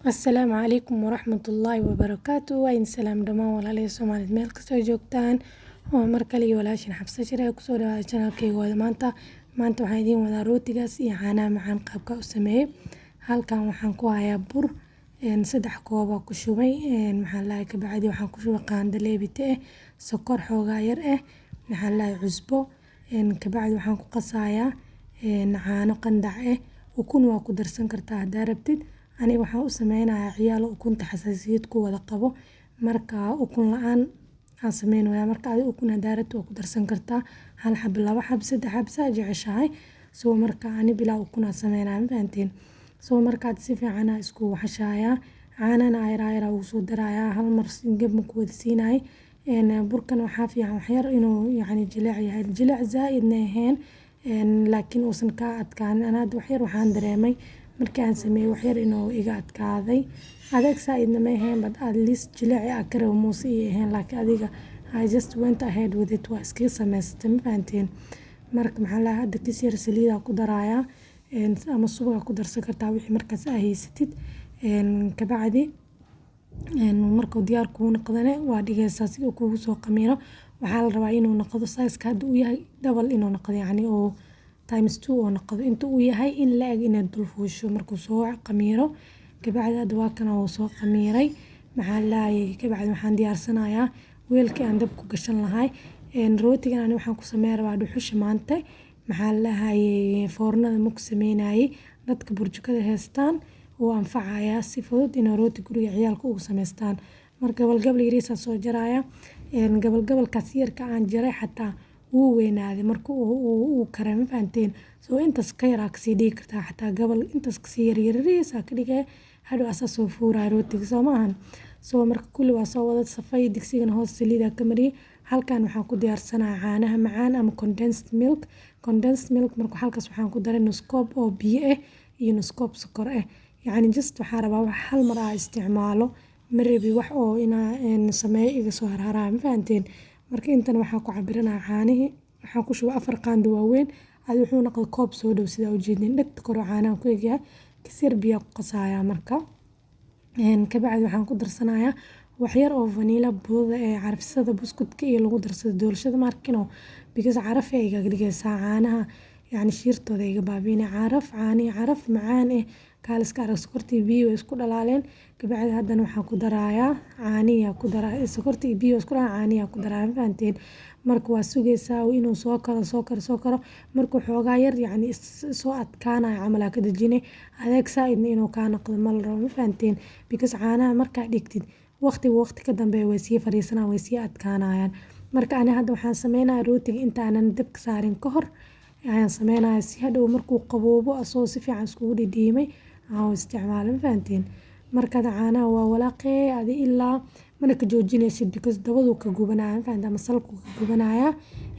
Asalaamu calaykum waraxmatullaahi wabarakaatu. Waa in salaam dhammaan walaalahay Soomaaliyeed meel kastoo joogtaan. Oo mar kale iyo walaashin Xabsa Shire ee kusoo dhawaada channelkayga maanta waxaan idiin wadaa rootigaas iyo caanaha macaan qaabka u sameeyay. Halkan waxaan ku hayaa bur 3 koob ku shubay ka bacdi waxaan ku shubay qaando leebite sokor xoogaa yar cusbo ka bacdi waxaan ku qasayaa caano qandac ukun waa ku darsan kartaa hadaa rabtid. Aniga waxaan u sameynayaa ciyaal ukunta xasaasiyad ku wada qabo marka ukun la'aan aan sameynayaa marka adiga ukun hadaa rabtid waa ku darsan kartaa 1 xabo 2 xabo 3 xabo saa jeceshahay. marka ani bilaa ukun aan sameynayaa fahanteen. marka si fiican aan isku waxashaya caanana ayar ugu soo darayaa hal mar gab ma ku wada siinay burkan waxaa fiican wax yar inuu yacni jileec yahay jileec zaa'idna ahayn laakiin uusan ka adkaan ana wax yar waxaan dareemay markii aan sameeyay wax yar inuu iga adkaaday adeeg zaa'idna ma ahayn but at least jileec aan ka rabo muuse ahayn laakiin adiga I just went ahead with it waa iska samaystay ma fahanteen. marka maxaa la hadda kis yar saliid ku darayaa ama subag ku darsan kartaa wixii markaas aa haysatid ka bacdi markuu diyaar kuu noqdane waa dhigaysaa si uu kugu soo qamiiro. waxaa la rabaa inuu noqdo size-ka hadda uu yahay double inuu noqdo yacni oo times 2 oo noqdo inta uu yahay in la eg inaad dul fuusho markuu soo qamiiro ka bacdi hadda waa kana uu soo qamiiray maxaa laayay ka bacdi waxaan diyaarsanayaa weelkii aan dab ku gashan lahay rootigan ani waxaan ku sameyn rabaa dhuxusha maanta maxaa lahaayay foornada ma ku sameynayay dadka burjukada haystaan oo anfacayaa si fudud in rooti guriga ciyaalka ugu sameystaan. marka gabal yariis aan soo jaraaya gabalkaas yarka aan jaray xataa wuu weynaaday marka uu karay ma fahanteen. intaas ka yar ka sii dhigi kartaa xataa gabal intaas ka sii yariis ka dhigay hadhow asaa soo fuuray rootiga soo maahan. marka kulli waa soo wada safay digsigana hoos saliid ka mariyay halkan waxaan ku diyaarsanayaa caanaha macaan ama condensed milk marka halkaas waxaan ku daray nus koob oo biyo iyo nus koob sokor yacni just waxaan rabaa wax hal mar aan isticmaalo ma rabi wax oo inaan sameeyo iga soo harharaya ma fahanteen. marka intan waxaan ku cabiranayaa caanihii waxaan ku shubay 4 qaando waaweyn wuxuu noqday koob soo dhow sidaa u jeedin dhagta kor caanaha ku egyahay kasir biyo ku qasayaa marka ka bacdi waxaan ku darsanayaa wax yar oo vanilla budada carfisada buskudka iyo lagu darsado doolshada markino because caraf ay iga dhigaysaa caanaha yacni shiirtooda iga baabiinay caraf macaan kaaliska arag sokortii biyo isku dhalaaleen ka bacdi haddana waxaan ku darayaa caaniya ku daraa sokortii biyo isku dhalaaleen caaniya ku daraa ma fahanteen. marka waa sugaysaa inuu soo karo markuu xoogaa yar yacni soo adkaanayo camal ka dajinay adeeg zaa'idna inuu ka noqdo ma la rabo ma fahanteen because caanaha markaa dhigtid waqti ka dambeeya way sii fariisanayaan way sii adkaanayaan. marka ani hadda waxaan sameynayaa rootiga intaanan dabka saarin ka hor ayaan sameynayaa si hadhow markuu qaboobo asoo si fiican iskugu dhidhiimay aan isticmaalo ma fahanteen. marka caanaha waa walaaqay adi ilaa mana ka joojinaysid because dabadu ka gubanaya ma fahanteen ama salku ka gubanaya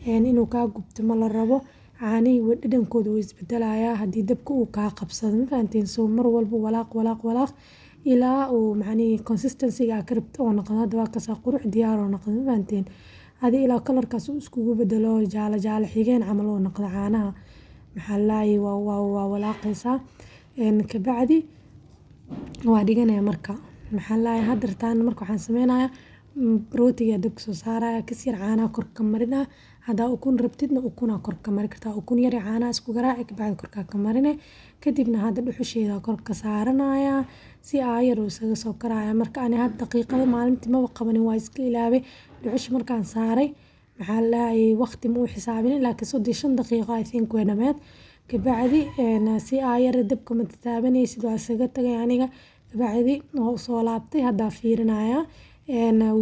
inuu ka gubto ma la rabo caanihi dhadhankooda way isbedelayaa haddii dabka uu ka qabsado ma fahanteen. mar walba walaaq ilaa uu macni consistency-ga ka rabto oo noqdo hadda waa kasaa qurux diyaar oo noqdo ma fahanteen. hadi ilaa kalarkaas uu iskugu bedelo jaale xigeen camal oo noqdo caanaha maxaa laayay waa walaaqaysaa ka bacdi waa dhiganaya marka maxaa laayay hadartaan marka waxaan sameynayaa rootiga dabka soo saaraya kas yar caanaha kor ka marinaa hadaa ukun rabtidna ukuna kor ka mari kartaa ukun yar caanaha isku garaaci ka bacdi korka ka marine kadibna hadda dhuxusheeda kor ka saaranaya si ayar uu isaga soo karaya. marka ani hadda daqiiqada maalintii ma qabanin waa iska ilaabay dhuxush markaan saaray maxaa laayay waqti ma u xisaabin laakiin 35 daqiiqo I think way dhameed ka bacdi si ayar dabka ma taabanaysid waa isaga tagay aniga ka bacdi oo soo laabtay hadda fiirinaya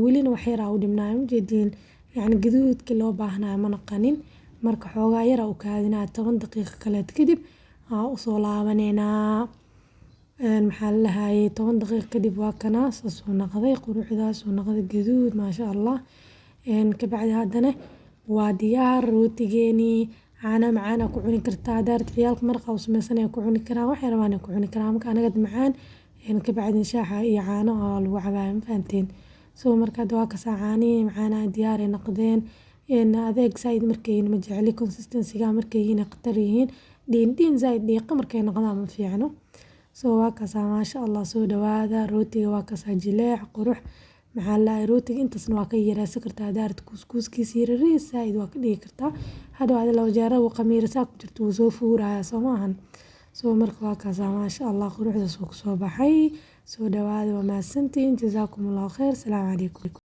welina wax yar u dhimnaa ma jeedin yacni gaduudkii loo baahnaa ma naqanin marka xoogaa yar u kaadinaa 10 daqiiqo kale kadib u soo laabaneynaa maxaa lahaayay 10 daqiiqo kadib waa kana soo noqday quruxdaas oo noqday gaduud maasha Allah ka bacdi haddana waa diyaar rootigeeni caana macaan ku cuni kartaa daarad ciyaalka marqa u sameysanaya ku cuni karaan wax yar baan ku cuni karaa marka anaga macaan ka bacdi shaaha iyo caano oo lagu cabayo ma fahanteen. marka waa kasaa caanihi macaan diyaar noqdeen adeeg zaa'id markay ma jecli consistency-ga markay qatar yihiin dhiin zaa'id dhiiqa markay noqdaan ma fiicno soo waa kaasaa maasha allah soo dhawaada rootiga waa kaasaa jileec qurux maxaa la dhahay rootiga intaasna waa ka yareysan kartaa hadaa rabtid kuuskuuskiisa yariis saaid waa ka dhigi kartaa hadhow adi laba jeer uu khamiir saa ku jirto wuu soo fuurayaa soo maahan soo marka waa kaasaa maasha allah quruxdaas wuu kusoo baxay soo dhawaada waa mahadsantihiin jazaakum allahu khayr salaamu calaykum.